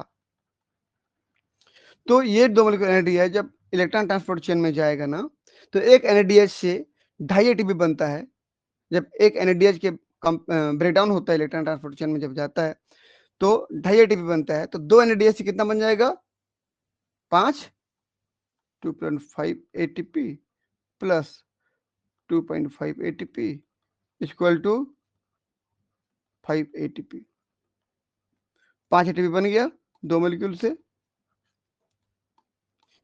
तो ये 2 मोलिक्यूल NADH जब इलेक्ट्रॉन ट्रांसपोर्ट चेन में जाएगा ना, तो एक NADH से 2.5 ATP बनता है। जब एक NADH के ब्रेकडाउन होता है इलेक्ट्रॉन ट्रांसपोर्ट चेन में जब जाता है तो 2.5 ATP बनता है, तो 2 NADH से कितना बन जाएगा, 5, 2.5 ATP plus 2.5 ATP equal to 5 ATP, 5 ATP बन गया 2 मोलिक्यूल से।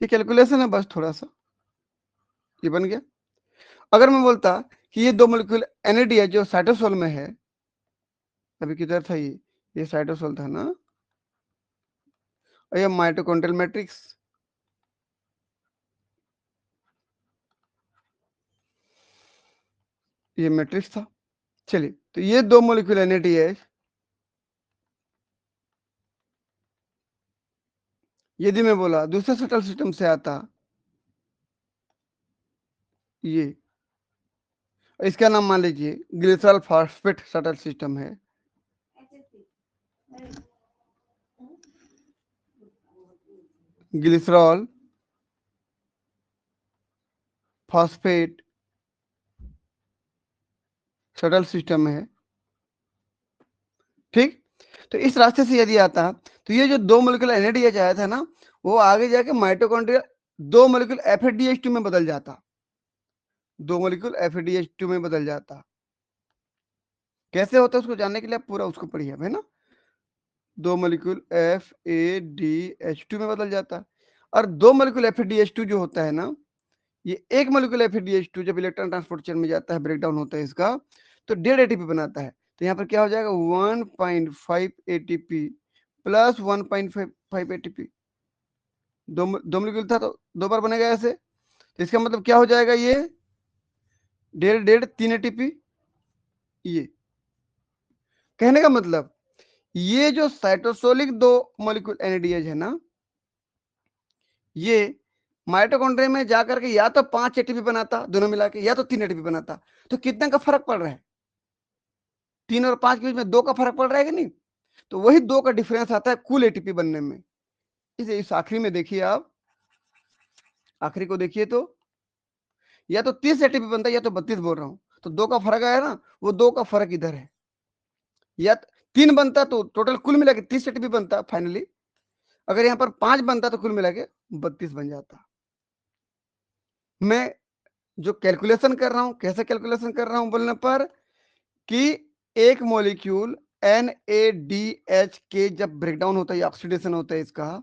ये कैलकुलेशन है बस थोड़ा सा, ये बन गया। अगर मैं बोलता कि ये 2 मोलिक्यूल NADH जो साइटोसोल में है, अभी किधर था ये साइटोसोल था ना, और ये माइटोकॉन्ड्रियल मैट्रिक्स, ये मैट्रिक्स था। चलिए तो ये 2 मोलिक्यूल NADH यदि मैं बोला दूसरे सटल सिस्टम से आता, ये इसका नाम मान लीजिए ग्लिसरॉल फॉस्फेट सटल सिस्टम है, ग्लिसरॉल फॉस्फेट सटल सिस्टम है, ठीक। तो इस रास्ते से यदि आता तो ये जो 2 मोलिक्यूल NADH आया था ना, वो आगे जाके माइटोकॉन्ड्रिया 2 मोलिक्यूल FADH2 में बदल जाता, 2 मोलिक्यूल FADH2 में बदल जाता। कैसे होता है उसको जानने के लिए आप पूरा उसको पढ़िए, है ना। 2 मोलिक्यूल FADH2 में बदल जाता, और 2 मोलिक्यूल FADH2 जो होता है ना, ये एक मोलिक्यूल FADH2 जब इलेक्ट्रॉन ट्रांसपोर्ट चेन में जाता है, ब्रेकडाउन होता है इसका, तो 1.5 एटीपी बनाता है। तो यहाँ पर क्या हो जाएगा 1.5 एटीपी प्लस 1.5 एटीपी, दो मॉलिक्यूल था तो 2 बार बनेगा ऐसे। तो इसका मतलब क्या हो जाएगा, ये 1.5 3 एटीपी। ये कहने का मतलब ये जो साइटोसोलिक 2 मॉलिक्यूल एनएडीएच है ना, ये माइटोकॉन्ड्रिया में जाकर के या तो 5 एटीपी बनाता दोनों मिला के, या तो 3 एटीपी बनाता। तो कितने का फर्क पड़ रहा है, 3 और 5 के बीच में 2 का फर्क पड़ रहा है कि नहीं। तो वही 2 का डिफरेंस आता है कुल एटीपी बनने में। इस आखिरी में देखिए, आप आखिरी को देखिए तो या तो 30 एटीपी बनता है या तो 32 बोल रहा हूं। तो 2 का फर्क आया ना, वो 2 का फर्क इधर है। या 3 बनता तो टोटल कुल मिला के 30 एटीपी बनता फाइनली। अगर यहाँ पर 5 बनता तो कुल मिला के 32 बन जाता। मैं जो कैलकुलेशन कर रहा हूं, कैसे कैलकुलेशन कर रहा हूं बोलने पर, कि एक मॉलिक्यूल NADH के जब ब्रेकडाउन होता है, ऑक्सीडेशन होता है, इसका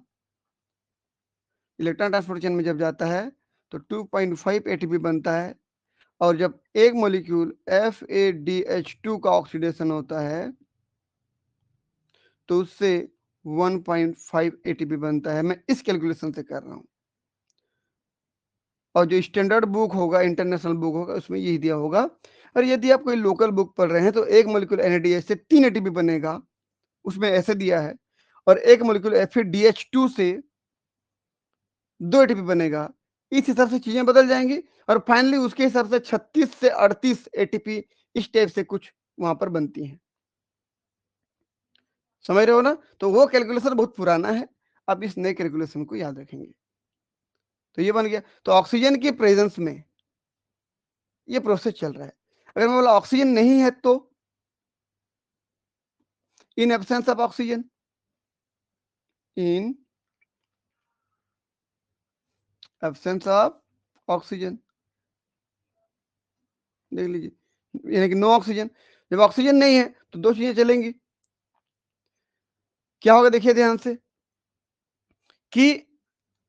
इलेक्ट्रॉन ट्रांसपोर्ट चेन में जब जाता है तो 2.5 एटीपी बनता है। और जब एक मॉलिक्यूल FADH2 का ऑक्सीडेशन होता है तो उससे 1.5 एटीपी बनता है। मैं इस कैलकुलेशन से कर रहा हूं, और जो स्टैंडर्ड बुक होगा, इंटरनेशनल बुक होगा, उसमें यही दिया होगा। और यदि आप कोई लोकल बुक पढ़ रहे हैं तो एक मॉलिक्यूल NADH से 3 एटीपी बनेगा, उसमें ऐसे दिया है। और एक मॉलिक्यूल FADH2 से 2 एटीपी बनेगा। इस हिसाब से चीजें बदल जाएंगी और फाइनली उसके हिसाब से 36 से 38 एटीपी इस टाइप से कुछ वहां पर बनती हैं। समझ रहे हो ना। तो वो कैलकुलेशन बहुत पुराना है, आप इस नए कैलकुलेशन को याद रखेंगे। तो ये बन गया। तो ऑक्सीजन की प्रेजेंस में ये प्रोसेस चल रहा है। अगर मैं बोला ऑक्सीजन नहीं है तो in absence of oxygen, in absence of oxygen, देख लीजिए, यानी कि नो ऑक्सीजन। जब ऑक्सीजन नहीं है तो 2 चीजें चलेंगी। क्या होगा देखिए ध्यान से, कि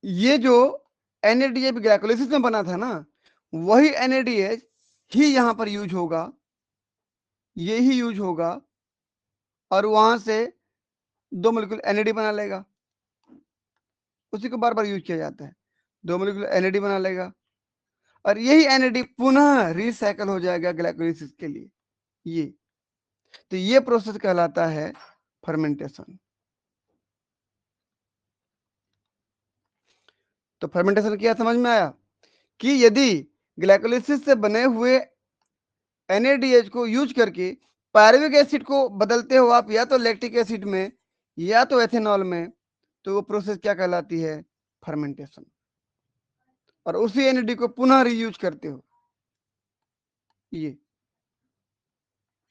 ये जो NADH ग्लाइकोलाइसिस में बना था ना, वही NADH ही यहां पर यूज होगा, ये ही यूज होगा, और वहां से 2 मॉलिक्यूल NAD बना लेगा। उसी को बार बार यूज किया जाता है, 2 मॉलिक्यूल NAD बना लेगा, और यही NAD पुनः रिसाइकल हो जाएगा ग्लाइकोलाइसिस के लिए। ये तो ये प्रोसेस कहलाता है फर्मेंटेशन। तो फर्मेंटेशन क्या समझ में आया, कि यदि ग्लाइकोलाइसिस से बने हुए NADH को यूज करके पायरुविक एसिड को बदलते हो आप, या तो लैक्टिक एसिड में या तो एथेनॉल में, तो वो प्रोसेस क्या कहलाती है, फर्मेंटेशन। और उसी NAD को पुनः रीयूज करते हो, ये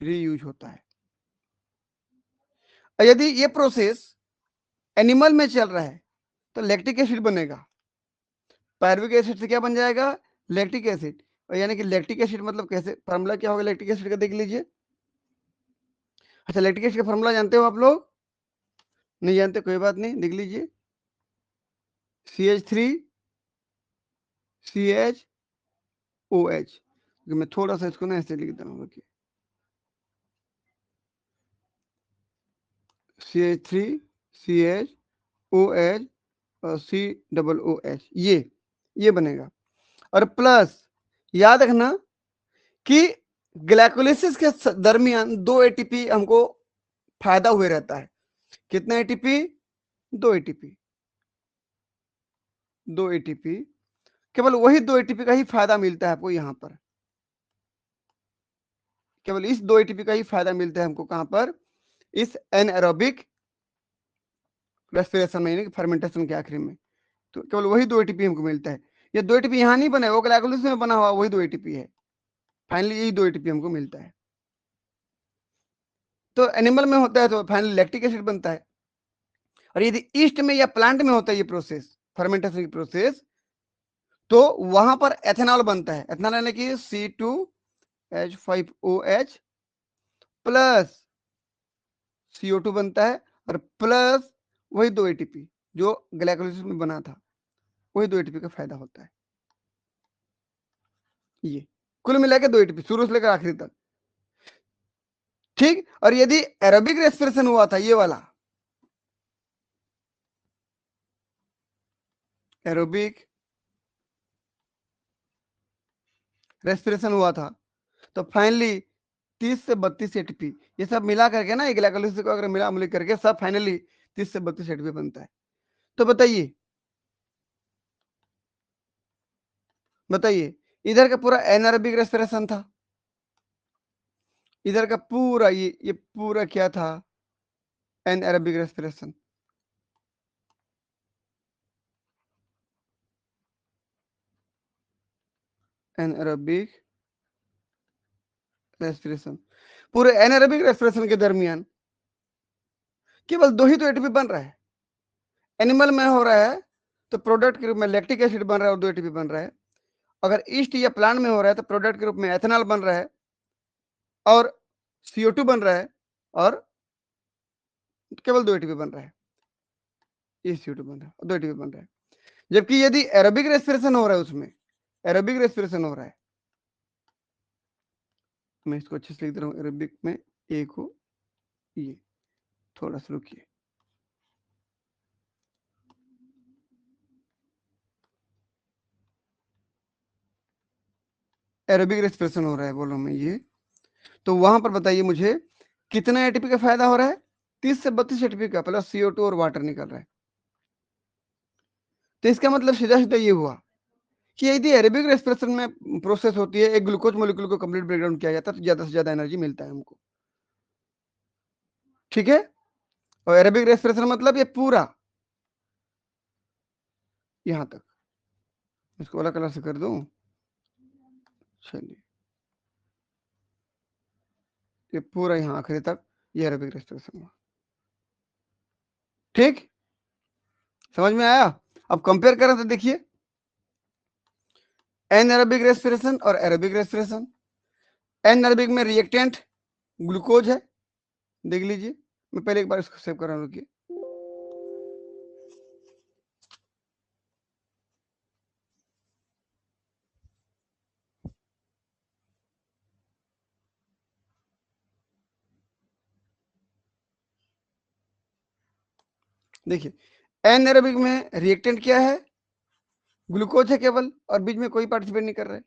रीयूज होता है। और यदि ये प्रोसेस एनिमल में चल रहा है तो लैक्टिक एसिड बनेगा, पायरुविक एसिड से क्या बन जाएगा, लैक्टिक एसिड। और यानी कि लैक्टिक एसिड मतलब कैसे, फार्मूला क्या होगा लैक्टिक एसिड का, देख लीजिए। अच्छा, लैक्टिक एसिड का फार्मूला जानते हो आप लोग, नहीं जानते कोई बात नहीं, देख लीजिए। CH3 CHOH। मैं थोड़ा सा इसको ना ऐसे लिख देता हूँ, CH3 CHOH और COOH, ये बनेगा। और प्लस याद रखना कि ग्लाइकोलाइसिस के दरमियान 2 एटीपी हमको फायदा हुए रहता है। कितना एटीपी, 2 एटीपी, 2 एटीपी, केवल वही 2 एटीपी का ही फायदा मिलता है आपको यहाँ पर। केवल इस 2 एटीपी का ही फायदा मिलता है हमको, कहां पर, इस एनएरोबिक रेस्पिरेशन में, यानी कि फर्मेंटेशन के आखिरी में। तो केवल वही 2 एटीपी हमको मिलता है। ये 2 एटीपी यहाँ नहीं बने, वो ग्लाइकोलाइसिस में बना हुआ वही 2 एटीपी है। फाइनली यही 2 एटीपी हमको मिलता है। तो एनिमल में होता है तो फाइनली लैक्टिक एसिड बनता है। और यदि ईस्ट में या प्लांट में होता है ये प्रोसेस, फर्मेंटेशन की प्रोसेस, तो वहां पर एथेनॉल बनता है। एथेनॉल यानी कि C2H5OH प्लस CO2 बनता है, और प्लस वही 2 एटीपी जो ग्लाइकोलाइसिस में बना था, वही 2 एटीपी का फायदा होता है। ये कुल मिला के 2 एटीपी शुरू से लेकर आखिरी तक। ठीक। और यदि एरोबिक रेस्पिरेशन हुआ था, ये वाला एरोबिक रेस्पिरेशन हुआ था, तो फाइनली 30 से 32 एटीपी, ये सब मिला करके ना, ग्लाइकोलाइसिस को अगर मिला मिली करके सब फाइनली 30 से 32 एटीपी बनता है। तो बताइए बताइए, इधर का पूरा एनारोबिक रेस्पिरेशन था, इधर का पूरा ये पूरा क्या था, एनारोबिक रेस्पिरेशन। एनारोबिक रेस्पिरेशन, पूरे एनारोबिक रेस्पिरेशन के दरमियान केवल 2 ही तो एटीपी बन रहा है। एनिमल में हो रहा है तो प्रोडक्ट के रूप में लैक्टिक एसिड बन रहा है और 2 एटीपी बन रहा है। अगर ईस्ट या प्लांट में हो रहा है तो प्रोडक्ट के रूप में एथेनॉल बन रहा है और CO2 बन रहा है, और केवल 2 एटीपी बन रहा है। ये CO2 बन रहा है और 2 एटीपी बन रहा है। जबकि यदि एरोबिक रेस्पिरेशन हो रहा है, उसमें एरोबिक रेस्पिरेशन हो रहा है, मैं इसको अच्छे से लिख दे रहा हूँ, एरोबिक में एक हो, ये थोड़ा सा रुकिए, एरोबिक रेस्पिरेशन हो रहा है बोलो मैं ये, तो वहां पर बताइए मुझे कितना एटीपी का फायदा हो रहा है, 30 से 32 एटीपी का, प्लस CO2 और वाटर निकल रहा है। तो इसका मतलब सीधा सीधा ये हुआ कि यदि एरोबिक रेस्पिरेशन में प्रोसेस होती है, एक ग्लूकोज मॉलिक्यूल को कंप्लीट ब्रेकडाउन किया जाता है, तो ज्यादा से ज्यादा एनर्जी मिलता है हमको। ठीक है। और एरोबिक रेस्पिरेशन मतलब ये पूरा यहां तक, इसको अलग कलर से कर दूं, चलिए, ये पूरा यहाँ आखिरी तक ये एरोबिक रेस्पिरेशन हुआ। ठीक, समझ में आया। अब कंपेयर करें तो देखिए, एनएरोबिक रेस्पिरेशन और एरोबिक रेस्पिरेशन। एनएरोबिक में रिएक्टेंट ग्लूकोज है, देख लीजिए, मैं पहले एक बार इसको सेव कर रहा हूं, रुकिए। देखिए, एनएरोबिक में रिएक्टेंट क्या है, ग्लूकोज है केवल, और बीच में कोई पार्टिसिपेट नहीं कर रहा है।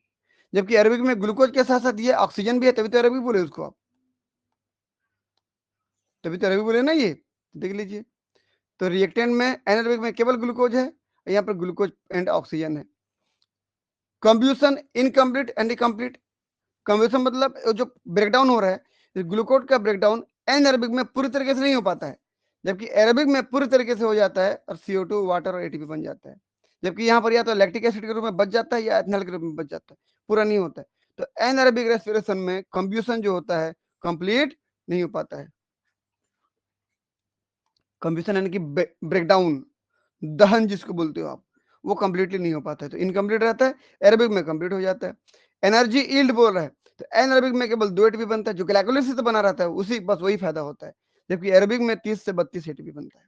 जबकि एरोबिक में ग्लूकोज के साथ साथ ये ऑक्सीजन भी है, तभी तो एरोबिक बोले उसको आप, तभी तो एरोबिक बोले ना ये, देख लीजिए। तो रिएक्टेंट में एनारोबिक में केवल ग्लूकोज है, यहाँ पर ग्लूकोज एंड ऑक्सीजन है। कंब्यूशन इनकम्प्लीट एंड कंप्लीट। कंब्यूशन मतलब जो ब्रेकडाउन हो रहा है, ग्लूकोज का ब्रेकडाउन एनारोबिक में पूरी तरीके से नहीं हो पाता है, जबकि एरोबिक में पूरी तरीके से हो जाता है, और CO2 वाटर और एटीपी बन जाता है। जबकि यहाँ पर या तो लैक्टिक एसिड के रूप में बच जाता है या एथेनॉल के रूप में बच जाता है, पूरा नहीं होता है। तो एनारोबिक रेस्पिरेशन में कंब्यूशन जो होता है कंप्लीट नहीं हो पाता है। कंब्यूशन यानी कि ब्रेकडाउन, दहन जिसको बोलते हो आप, वो कंप्लीटली नहीं हो पाता है, तो इनकम्प्लीट रहता है। एरोबिक में कंप्लीट हो जाता है। एनर्जी यील्ड बोल रहा है, तो एनारोबिक में केवल 2 एटीपी बनता है, जो ग्लाइकोलाइसिस से बना रहता है, उसी बस वही फायदा होता है। जबकि एरोबिक में 30 से 32 एटीपी बनता है।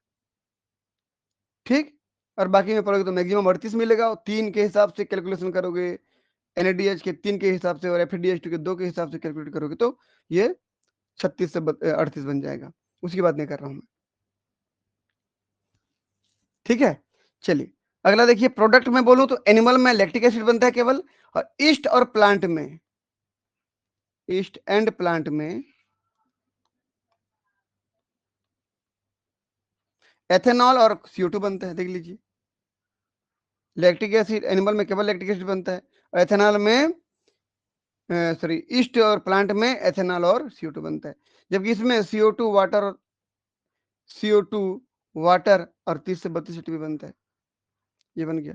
ठीक। और बाकी में पढ़ोगे तो मैक्सिमम 38 मिलेगा, और 3 के हिसाब से कैलकुलेशन करोगे, NADH के 3 के हिसाब से और FADH2 के 2 के हिसाब से कैलकुलेट करोगे तो ये 36 से 38 बन जाएगा। उसकी बात नहीं कर रहा हूं मैं। ठीक है, चलिए अगला देखिए, प्रोडक्ट में बोलूं तो एनिमल में लैक्टिक एसिड बनता है केवल, और ईस्ट और प्लांट में, ईस्ट एंड प्लांट में एथेनॉल और CO2 बनता है, देख लीजिए। लैक्टिक एसिड एनिमल में केवल लैक्टिक एसिड बनता है, और एथेनॉल में सॉरी, ईस्ट और प्लांट में एथेनॉल और CO2 बनता है। जबकि इसमें CO2 वाटर और 30 से 32 एटीपी बनता है। ये बन गया।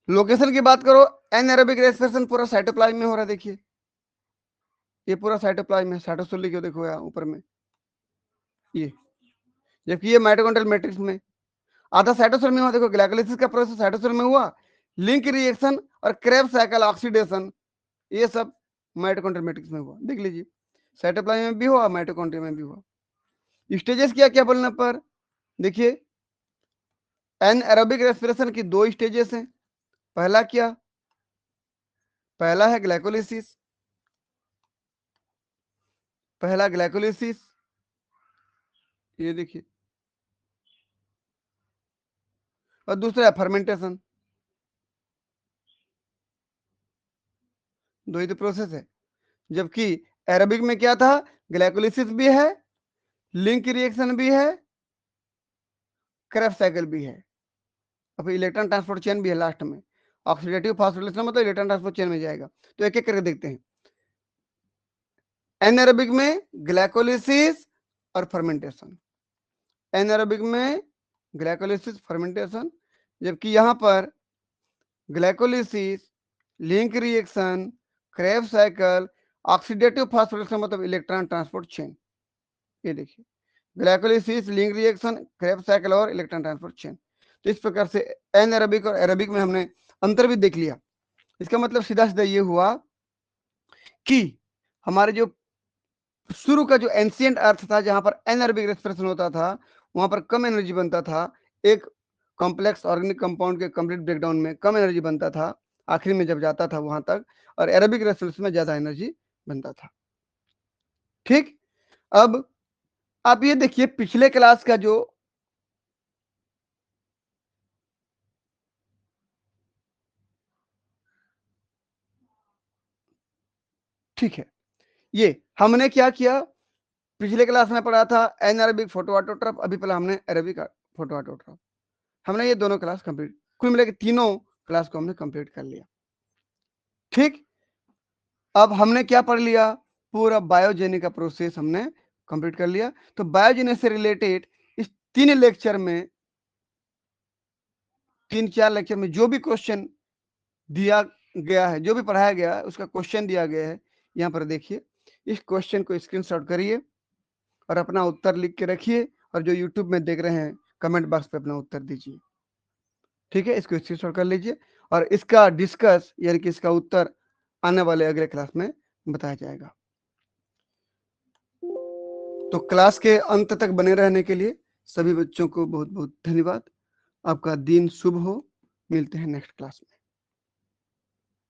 लोकेशन की बात करो, एनएरोबिक रेस्पिरेशन पूरा साइटोप्लाज्म में हो रहा है, देखिए ये पूरा साइटोप्लाज्म है, साइटोसोल लिखे देखो यहाँ ऊपर में ये, जबकि ये माइटोकॉन्ड्रियल मैट्रिक्स में, आधा साइटोसोल में हुआ, देखो ग्लाइकोलाइसिस का प्रोसेस साइटोसोल में हुआ, लिंक रिएक्शन और क्रेब्स साइकिल ऑक्सीडेशन, ये सब माइटोकॉन्ड्रियल मैट्रिक्स में हुआ, देख लीजिए। साइटोप्लाज्म में भी हुआ, माइटोकॉन्ड्रिया में भी हुआ। स्टेजेस क्या क्या बोलने पर, देखिए एनएरोबिक रेस्पिरेशन की 2 स्टेजेस हैं। पहला क्या, पहला है ग्लाइकोलाइसिस, पहला ग्लाइकोलिसिस, ये देखिए, और दूसरा फर्मेंटेशन। दो ही तो प्रोसेस है। जबकि एरोबिक में क्या था, ग्लाइकोलिसिस भी है, लिंक रिएक्शन भी है, क्रेब्स साइकिल भी है, और फिर इलेक्ट्रॉन ट्रांसपोर्ट चेन भी है लास्ट में। ऑक्सीडेटिव फास्फोरिलेशन मतलब इलेक्ट्रॉन ट्रांसपोर्ट चेन में जाएगा। तो एक एक करके देखते हैं। एनारोबिक में ग्लाइकोलिसिस और फर्मेंटेशन, एनारोबिक में ग्लाइकोलिसिस फर्मेंटेशन, जबकि यहां पर glycolysis, link reaction, Krebs cycle, oxidative phosphorylation मतलब इलेक्ट्रॉन ट्रांसपोर्ट चेन। ये देखिए, glycolysis, link reaction, Krebs cycle और इलेक्ट्रॉन ट्रांसपोर्ट चेन। तो इस प्रकार से एनारोबिक और एरोबिक में हमने अंतर भी देख लिया। इसका मतलब सीधा सीधा ये हुआ कि हमारे जो शुरू का जो एंशिएंट अर्थ था, जहां पर एनारोबिक रेस्पिरेशन होता था, वहां पर कम एनर्जी बनता था। एक कॉम्प्लेक्स ऑर्गेनिक कंपाउंड के कंप्लीट ब्रेकडाउन में कम एनर्जी बनता था, आखिर में जब जाता था वहां तक, और एरोबिक रेस्पिरेशन में ज्यादा एनर्जी बनता था। ठीक, अब आप ये देखिए पिछले क्लास का जो ठीक है, ये हमने क्या किया, पिछले क्लास में पढ़ा था एनारोबिक फोटो ऑटोट्रॉप, अभी पहले हमने एरोबिक फोटो ऑटोट्रॉप। हमने ये दोनों क्लास कंप्लीट, कुल मिला के तीनों क्लास को हमने कंप्लीट कर लिया। ठीक, अब हमने क्या पढ़ लिया, पूरा बायोजेनिक का प्रोसेस हमने कंप्लीट कर लिया। तो बायोजेनिक से रिलेटेड इस 3 लेक्चर में, 3-4 लेक्चर में जो भी क्वेश्चन दिया गया है, जो भी पढ़ाया गया है, उसका क्वेश्चन दिया गया है। यहाँ पर देखिए, इस क्वेश्चन को स्क्रीनशॉट करिए और अपना उत्तर लिख के रखिए, और जो यूट्यूब में देख रहे हैं कमेंट बॉक्स पे अपना उत्तर दीजिए। ठीक है, इसको स्क्रीनशॉट कर लीजिए, और इसका डिस्कस यानी कि इसका उत्तर आने वाले अगले क्लास में बताया जाएगा। तो क्लास के अंत तक बने रहने के लिए सभी बच्चों को बहुत बहुत धन्यवाद। आपका दिन शुभ हो। मिलते हैं नेक्स्ट क्लास में।